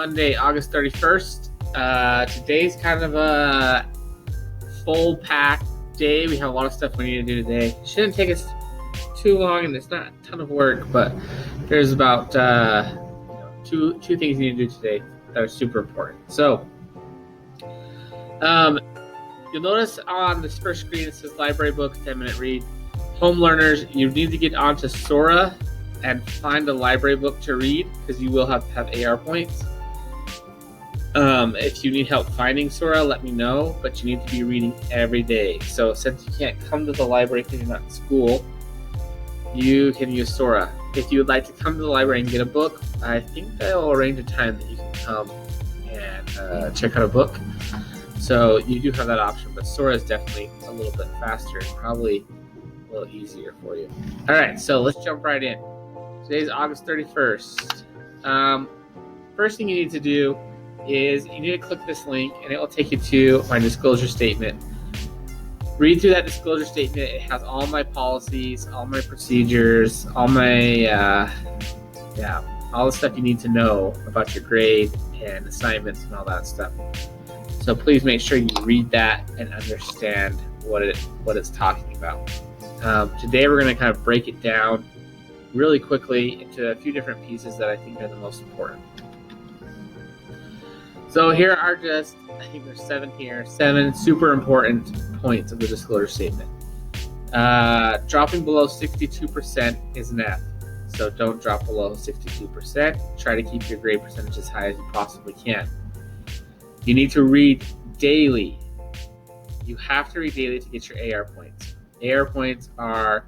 Monday, August 31st. Today's kind of a full packed day. We have a lot of stuff we need to do today. It shouldn't take us too long, and it's not a ton of work, but there's about two things you need to do today that are super important. So you'll notice on this first screen it says library book 10-minute read. Home learners, you need to get onto Sora and find a library book to read because you will have to have AR points. If you need help finding Sora, let me know, but you need to be reading every day. So since you can't come to the library because you're not in school, you can use Sora. If you would like to come to the library and get a book, I think they'll arrange a time that you can come and check out a book. So you do have that option, but Sora is definitely a little bit faster and probably a little easier for you. All right, so let's jump right in. Today's August 31st. First thing you need to do is you need to click this link and it will take you to my disclosure statement. Read through that disclosure statement. It has all my policies, all my procedures, all my, all the stuff you need to know about your grade and assignments and all that stuff. So please make sure you read that and understand what it's talking about. Today we're going to kind of break it down really quickly into a few different pieces that I think are the most important. So here are just, I think there's 7 super important points of the disclosure statement. Dropping below 62% is an F. So don't drop below 62%. Try to keep your grade percentage as high as you possibly can. You need to read daily. You have to read daily to get your AR points. AR points are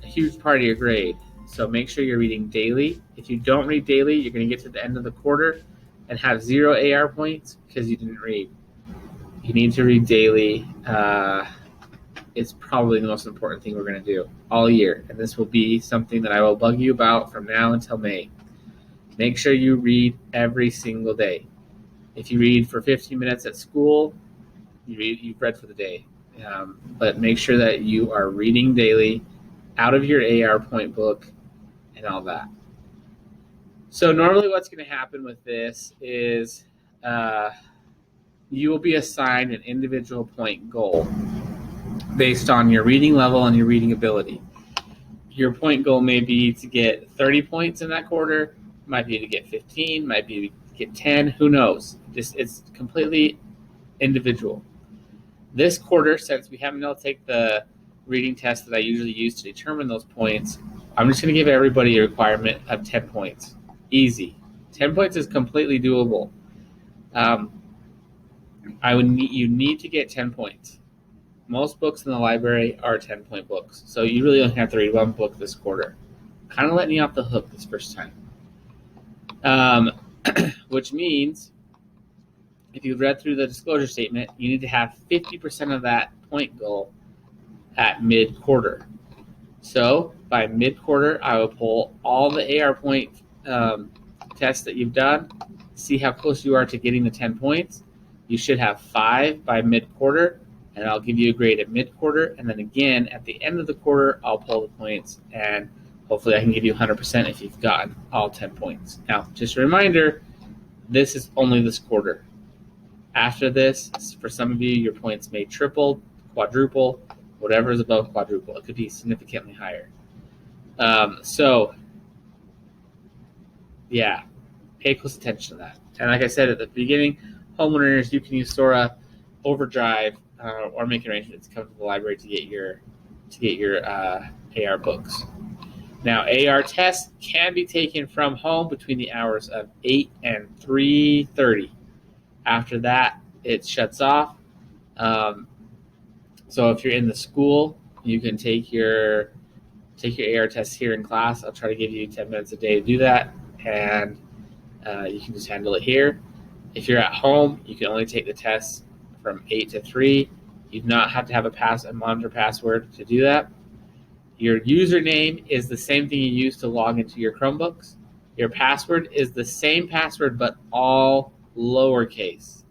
a huge part of your grade. So make sure you're reading daily. If you don't read daily, you're going to get to the end of the quarter and have 0 AR points because you didn't read. You need to read daily. It's probably the most important thing we're going to do all year. And this will be something that I will bug you about from now until May. Make sure you read every single day. If you read for 15 minutes at school, you've read for the day. But make sure that you are reading daily out of your AR point book and all that. So normally what's going to happen with this is you will be assigned an individual point goal based on your reading level and your reading ability. Your point goal may be to get 30 points in that quarter, might be to get 15, might be to get 10, who knows? It's completely individual. This quarter, since we haven't been able to take the reading test that I usually use to determine those points, I'm just going to give everybody a requirement of 10 points. Easy. 10 points is completely doable. You need to get 10 points. Most books in the library are 10-point books, so you really only have to read one book this quarter. Kind of letting you off the hook this first time. Which means if you've read through the disclosure statement, you need to have 50% of that point goal at mid-quarter. So by mid-quarter, I will pull all the AR point tests that you've done, see how close you are to getting the 10 points. You should have 5 by mid-quarter, and I'll give you a grade at mid-quarter. And then again, at the end of the quarter, I'll pull the points, and hopefully I can give you 100% if you've gotten all 10 points. Now, just a reminder, this is only this quarter. After this, for some of you, your points may triple, quadruple, whatever is above quadruple. It could be significantly higher. Pay close attention to that. And like I said at the beginning, homeowners, you can use Sora, Overdrive, or make arrangements to come to the library to get your AR books. Now, AR tests can be taken from home between the hours of 8 and 3:30. After that, it shuts off. So if you're in the school, you can take your AR tests here in class. I'll try to give you 10 minutes a day to do that, and you can just handle it here. If you're at home, you can only take the tests from 8 to 3. You do not have to have a monitor password to do that. Your username is the same thing you use to log into your Chromebooks. Your password is the same password, but all lowercase.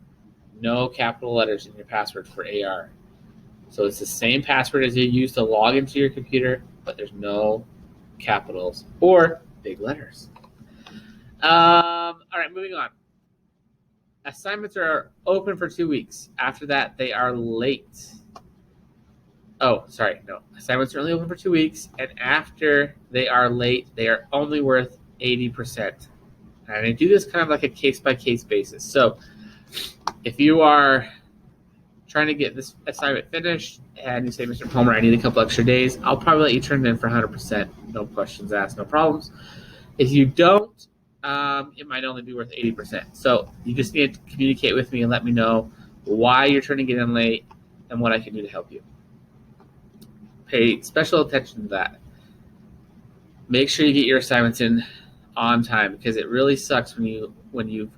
No capital letters in your password for AR. So it's the same password as you use to log into your computer, but there's no capitals or big letters. All right, moving on. Assignments are open for 2 weeks. After that, they are late. Oh, sorry, no. Assignments are only open for 2 weeks, and after they are late, they are only worth 80%. And I do this kind of like a case-by-case basis. So if you are trying to get this assignment finished and you say, Mr. Palmer, I need a couple extra days, I'll probably let you turn it in for 100%. No questions asked, no problems. If you don't, it might only be worth 80%. So you just need to communicate with me and let me know why you're turning it in late and what I can do to help you. Pay special attention to that. Make sure you get your assignments in on time, because it really sucks when you've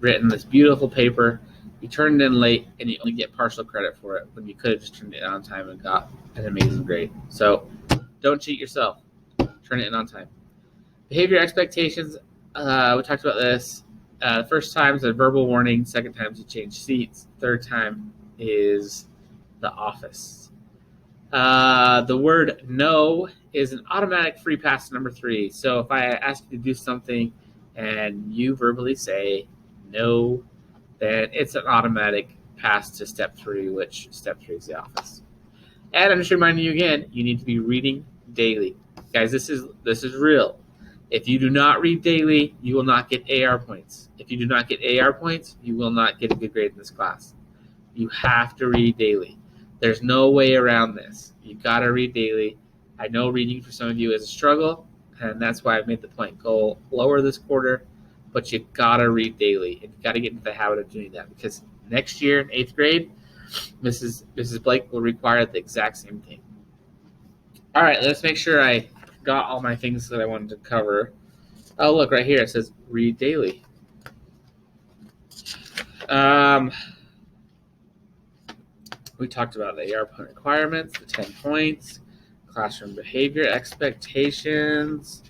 written this beautiful paper, you turn it in late, and you only get partial credit for it when you could have just turned it in on time and got an amazing grade. So don't cheat yourself. Turn it in on time. Behavior expectations, we talked about this. The first time is a verbal warning. Second time is you change seats. Third time is the office. The word no is an automatic free pass to number 3. So if I ask you to do something and you verbally say no, then it's an automatic pass to step 3, which step 3 is the office. And I'm just reminding you again, you need to be reading daily. Guys, this is real. If you do not read daily, you will not get AR points. If you do not get AR points, you will not get a good grade in this class. You have to read daily. There's no way around this. You got to read daily. I know reading for some of you is a struggle, and that's why I've made the point go lower this quarter, but you got to read daily, and you got to get into the habit of doing that, because next year in 8th grade, Mrs. Blake will require the exact same thing. All right, let's make sure I got all my things that I wanted to cover. Oh, look, right here it says read daily. We talked about the AR point requirements, the 10 points, classroom behavior expectations,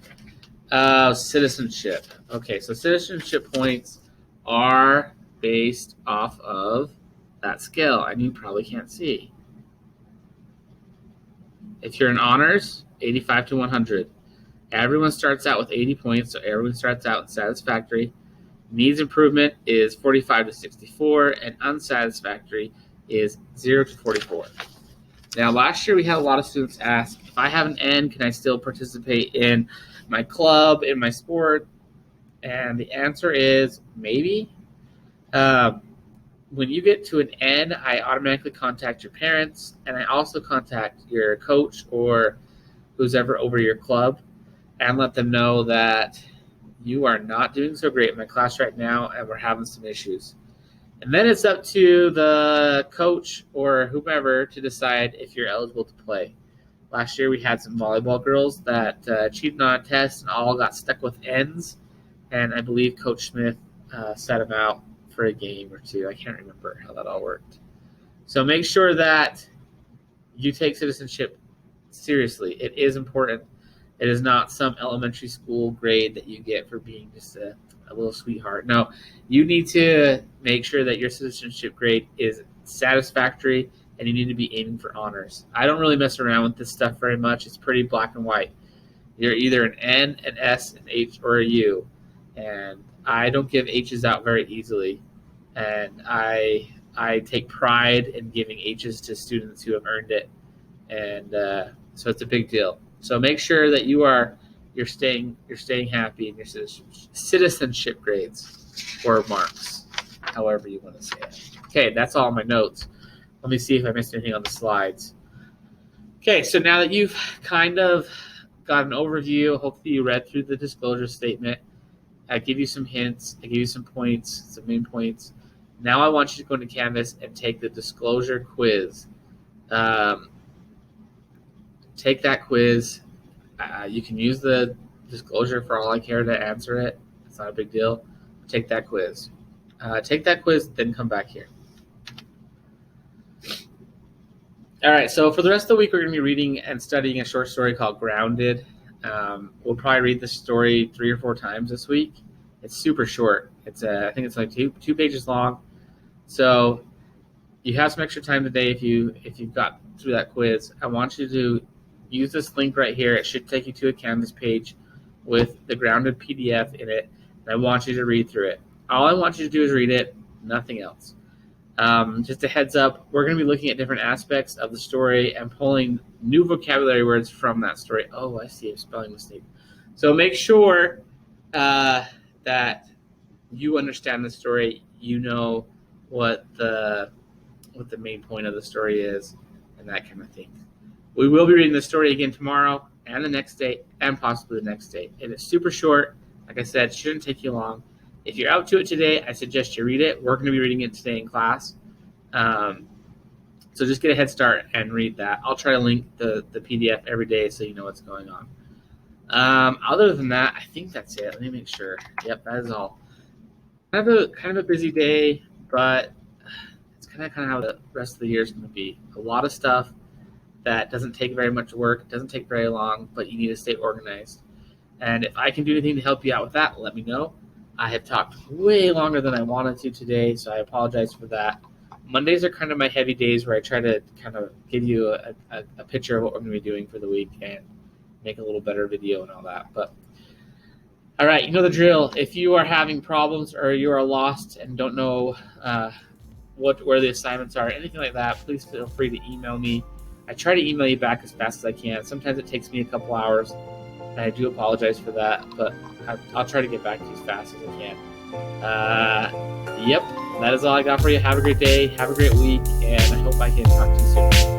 citizenship. Okay, so citizenship points are based off of that scale, and you probably can't see. If you're in honors, 85 to 100. Everyone starts out with 80 points, so everyone starts out in satisfactory. Needs improvement is 45 to 64, and unsatisfactory is 0 to 44. Now, last year we had a lot of students ask, if I have an N, can I still participate in my club, in my sport? And the answer is maybe. When you get to an N, I automatically contact your parents, and I also contact your coach or who's ever over your club and let them know that you are not doing so great in my class right now and we're having some issues. And then it's up to the coach or whomever to decide if you're eligible to play. Last year we had some volleyball girls that cheated on a test and all got stuck with N's, and I believe Coach Smith set them out for a game or two. I can't remember how that all worked. So make sure that you take citizenship seriously. It is important. It is not some elementary school grade that you get for being just a little sweetheart. No, you need to make sure that your citizenship grade is satisfactory, and you need to be aiming for honors. I don't really mess around with this stuff very much. It's pretty black and white. You're either an N, an S, an H, or a U, and I don't give H's out very easily, and I take pride in giving H's to students who have earned it, and so it's a big deal. So make sure that you're staying happy in your citizenship grades or marks, however you want to say it. Okay, that's all my notes. Let me see if I missed anything on the slides. Okay, so now that you've kind of got an overview, hopefully you read through the disclosure statement. I give you some hints. I give you some points, some main points. Now I want you to go into Canvas and take the disclosure quiz. Take that quiz. You can use the disclosure for all I care to answer it. It's not a big deal. Take that quiz. Take that quiz, then come back here. All right, so for the rest of the week, we're going to be reading and studying a short story called Grounded. We'll probably read the story 3 or 4 times this week. It's super short. I think it's like two pages long. So you have some extra time today if you've got through that quiz. I want you to use this link right here. It should take you to a Canvas page with the Grounded PDF in it. And I want you to read through it. All I want you to do is read it. nothing else. Just a heads up, we're going to be looking at different aspects of the story and pulling new vocabulary words from that story. Oh, I see a spelling mistake. So make sure that you understand the story. You know what the main point of the story is, and that kind of thing. We will be reading the story again tomorrow and the next day and possibly the next day. It is super short. Like I said, shouldn't take you long. If you're out to it today, I suggest you read it. We're going to be reading it today in class. So just get a head start and read that. I'll try to link the PDF every day so you know what's going on. Other than that, I think that's it. Let me make sure. Yep, that is all. Kind of a busy day, but it's kind of how the rest of the year is going to be. A lot of stuff that doesn't take very much work, doesn't take very long, but you need to stay organized. And if I can do anything to help you out with that, let me know. I have talked way longer than I wanted to today, so I apologize for that. Mondays are kind of my heavy days where I try to kind of give you a picture of what we're going to be doing for the week and make a little better video and all that. But all right, you know the drill. If you are having problems or you are lost and don't know where the assignments are, anything like that, please feel free to email me. I try to email you back as fast as I can. Sometimes it takes me a couple hours, and I do apologize for that, but I'll try to get back to you as fast as I can. Yep, that is all I got for you. Have a great day. Have a great week, and I hope I can talk to you soon.